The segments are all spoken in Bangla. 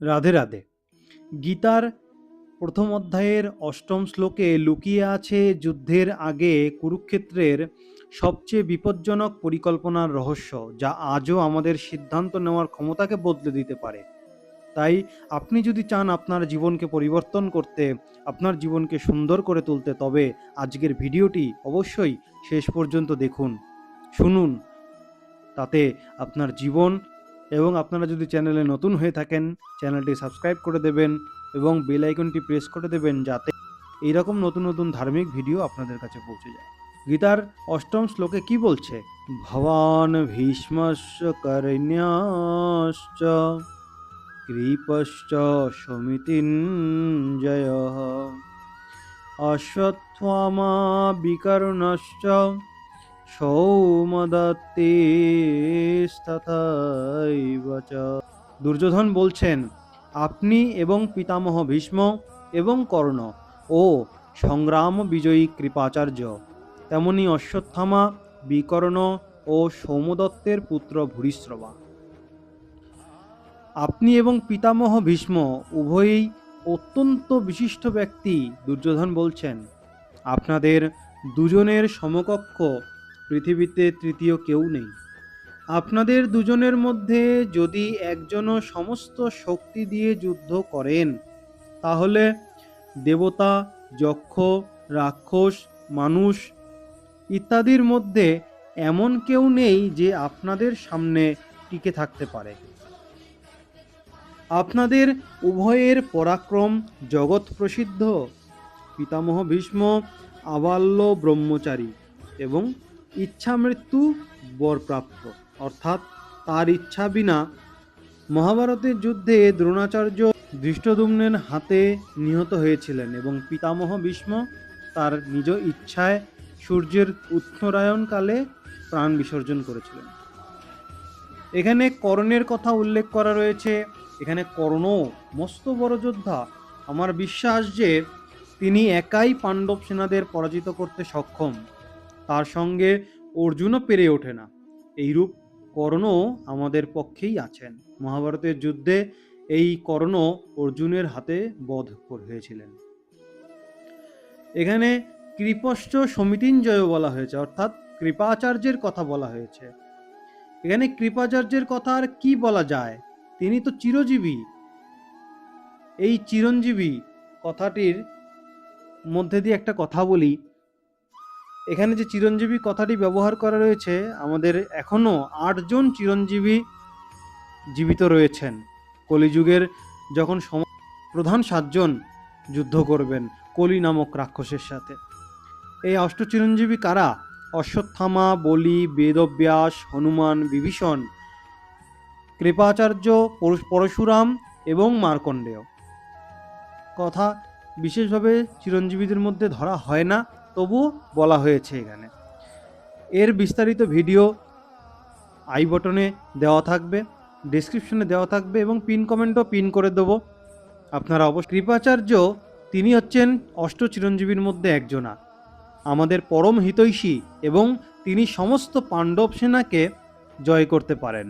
রাধে রাধে। গীতার প্রথম অধ্যায়ের অষ্টম শ্লোকে লুকিয়ে আছে যুদ্ধের আগে কুরুক্ষেত্রের সবচেয়ে বিপজ্জনক পরিকল্পনার রহস্য, যা আজও আমাদের সিদ্ধান্ত নেওয়ার ক্ষমতাকে বদলে দিতে পারে। তাই আপনি যদি চান আপনার জীবনকে পরিবর্তন করতে, আপনার জীবনকে সুন্দর করে তুলতে, তবে আজকের ভিডিওটি অবশ্যই শেষ পর্যন্ত দেখুন, শুনুন। তাতে আপনার জীবন, এবং আপনারা যদি চ্যানেলে নতুন হয়ে থাকেন চ্যানেলটি সাবস্ক্রাইব করে দেবেন এবং বেল আইকনটি প্রেস করে দেবেন, যাতে এইরকম নতুন নতুন ধার্মিক ভিডিও আপনাদের কাছে পৌঁছে যায়। গীতার অষ্টম শ্লোকে কি বলছে? ভবান ভীষ্মস্য কর্ণ্যাশ্চ কৃপশ্চ সমিতিঞ্জয়ঃ অশ্বত্থামা বিকর্ণশ্চ সৌমদত্তিস্তথৈব চ। দুর্যোধন বলছেন, আপনি এবং পিতামহ ভীষ্ম এবং কর্ণ ও সংগ্রাম বিজয়ী কৃপাচার্য, তেমনি অশ্বত্থামা, বিকর্ণ ও সৌমদত্তের পুত্র ভূরিশ্রবা। আপনি এবং পিতামহ ভীষ্ম উভয়েই অত্যন্ত বিশিষ্ট ব্যক্তি। দুর্যোধন বলছেন, আপনাদের দুজনের সমকক্ষ পৃথিবীতে তৃতীয় কেউ নেই। আপনাদের দুজনের মধ্যে যদি একজনও সমস্ত শক্তি দিয়ে যুদ্ধ করেন, তাহলে দেবতা, যক্ষ, রাক্ষস, মানুষ ইত্যাদির মধ্যে এমন কেউ নেই যে আপনাদের সামনে টিকে থাকতে পারে। আপনাদের উভয়ের পরাক্রম জগৎ প্রসিদ্ধ। পিতামহ ভীষ্ম আবাল্য ব্রহ্মচারী এবং ইচ্ছামৃত্যু বরপ্রাপ্ত, অর্থাৎ তার ইচ্ছা বিনা মহাভারতের যুদ্ধে দ্রোণাচার্য ধৃষ্টদ্যুম্নের হাতে নিহত হয়েছিলেন এবং পিতামহ ভীষ্ম তার নিজ ইচ্ছায় সূর্যের উত্তরায়ণকালে প্রাণ বিসর্জন করেছিলেন। এখানে কর্ণের কথা উল্লেখ করা রয়েছে। এখানে কর্ণ মস্ত বড় যোদ্ধা। আমার বিশ্বাস যে তিনি একাই পাণ্ডব সেনাদের পরাজিত করতে সক্ষম। তার সঙ্গে অর্জুনও পেরে ওঠে না। এইরূপ কর্ণ আমাদের পক্ষেই আছেন। মহাভারতের যুদ্ধে এই কর্ণ অর্জুনের হাতে বধ হয়েছিলেন। এখানে কৃপশ্চ সমিতিঞ্জয় বলা হয়েছে, অর্থাৎ কৃপাচার্যের কথা বলা হয়েছে। এখানে কৃপাচার্যের কথা আর কি বলা যায়, তিনি তো চিরজীবী। এই চিরঞ্জীবী কথাটির মধ্যে দিয়ে একটা কথা বলি। এখানে যে চিরঞ্জীবী কথাটি ব্যবহার করা রয়েছে, আমাদের এখনো 8 জন চিরঞ্জীবী জীবিত রয়েছেন। কলিযুগের যখন প্রধান 7 জন যুদ্ধ করবেন কলি নামক রাক্ষসের সাথে। এই অষ্ট চিরঞ্জীবী কারা? অশ্বত্থামা, বলি, বেদব্যাস, হনুমান, বিভীষণ, কৃপাচার্য, পরশুরাম এবং মার্কণ্ডেয়। কথা বিশেষভাবে চিরঞ্জীবীদের মধ্যে ধরা হয় না, তবুও বলা হয়েছে এখানে। এর বিস্তারিত ভিডিও আই বটনে দেওয়া থাকবে, ডেসক্রিপশনে দেওয়া থাকবে এবং পিন কমেন্টও পিন করে দেবো। আপনারা অবশ্যই। কৃপাচার্য তিনি হচ্ছেন অষ্ট চিরঞ্জীবীর মধ্যে একজনা, আমাদের পরম হিতৈষী, এবং তিনি সমস্ত পাণ্ডব সেনাকে জয় করতে পারেন।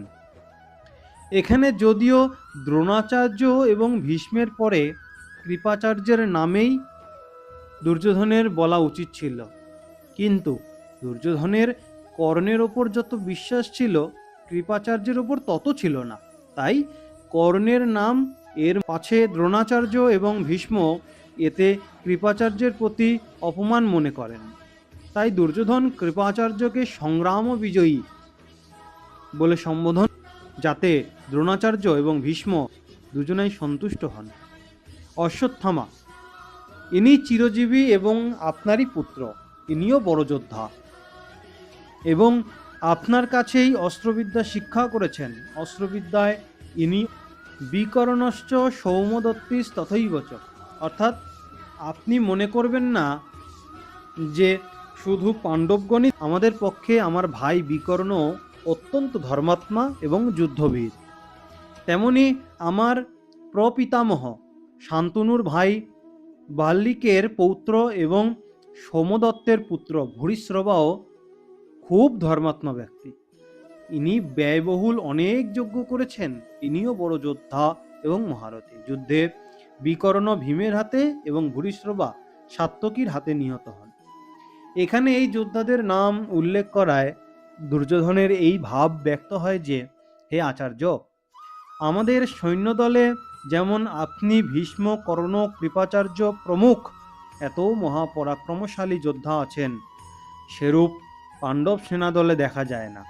এখানে যদিও দ্রোণাচার্য এবং ভীষ্মের পরে কৃপাচার্যের নামেই দুর্যোধনের বলা উচিত ছিল, কিন্তু দুর্যোধনের কর্ণের ওপর যত বিশ্বাস ছিল কৃপাচার্যের ওপর তত ছিল না। তাই কর্ণের নাম এর পাছে দ্রোণাচার্য এবং ভীষ্ম এতে কৃপাচার্যের প্রতি অপমান মনে করেন। তাই দুর্যোধন কৃপাচার্যকে সংগ্রাম বিজয়ী বলে সম্বোধন, যাতে দ্রোণাচার্য এবং ভীষ্ম দুজনেই সন্তুষ্ট হন। অশ্বত্থামা, ইনি চিরজীবী এবং আপনারই পুত্র। ইনিও বড় যোদ্ধা এবং আপনার কাছেই অস্ত্রবিদ্যা শিক্ষা করেছেন। অস্ত্রবিদ্যায় ইনি বিকর্ণশ্চ সৌমদত্তিস তথৈব চ, অর্থাৎ আপনি মনে করবেন না যে শুধু পাণ্ডবগণই। আমাদের পক্ষে আমার ভাই বিকর্ণ অত্যন্ত ধর্মাত্মা এবং যুদ্ধবীর। তেমনি আমার প্রপিতামহ শান্তনুর ভাই বাল্লিকের পৌত্র এবং সোমদত্তের পুত্র ভূরিশ্রবাও খুব ধর্মাত্মা ব্যক্তি। ইনি ব্যয়বহুল অনেক যজ্ঞ করেছেন। ইনিও বড় যোদ্ধা এবং মহারথী। যুদ্ধে বিকর্ণ ভীমের হাতে এবং ভূরিশ্রবা সাত্যকীর হাতে নিহত হন। এখানে এই যোদ্ধাদের নাম উল্লেখ করায় দুর্যোধনের এই ভাব ব্যক্ত হয় যে, হে আচার্য, আমাদের সৈন্যদলে যেমন আপনি, ভীষ্ম, কর্ণ, কৃপাচার্য প্রমুখ এত মহাপরাক্রমশালী যোদ্ধা আছেন, সেরূপ পাণ্ডব সেনাদলে দেখা যায় না।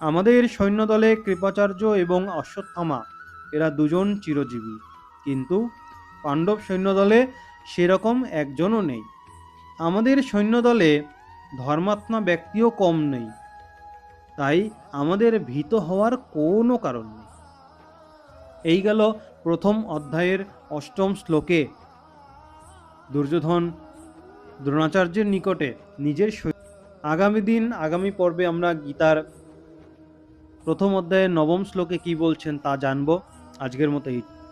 আমাদের সৈন্যদলে কৃপাচার্য এবং অশ্বত্থামা এরা দুজন চিরজীবী, কিন্তু পাণ্ডব সৈন্যদলে সেরকম একজনও নেই। আমাদের সৈন্যদলে ধর্মাত্মা ব্যক্তিও কম নেই, তাই আমাদের ভীত হওয়ার কোনো কারণ নেই। এই গেল প্রথম অধ্যায়ের ৮ম শ্লোকে দুর্যোধন দ্রোণাচার্যের নিকটে নিজের আগামী পর্বে আমরা গীতার প্রথম অধ্যায়ের ৯ম শ্লোকে কি বলছেন তা জানব। আজকের মতো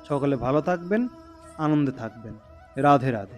সকলে ভালো থাকবেন, আনন্দে থাকবেন। রাধে রাধে।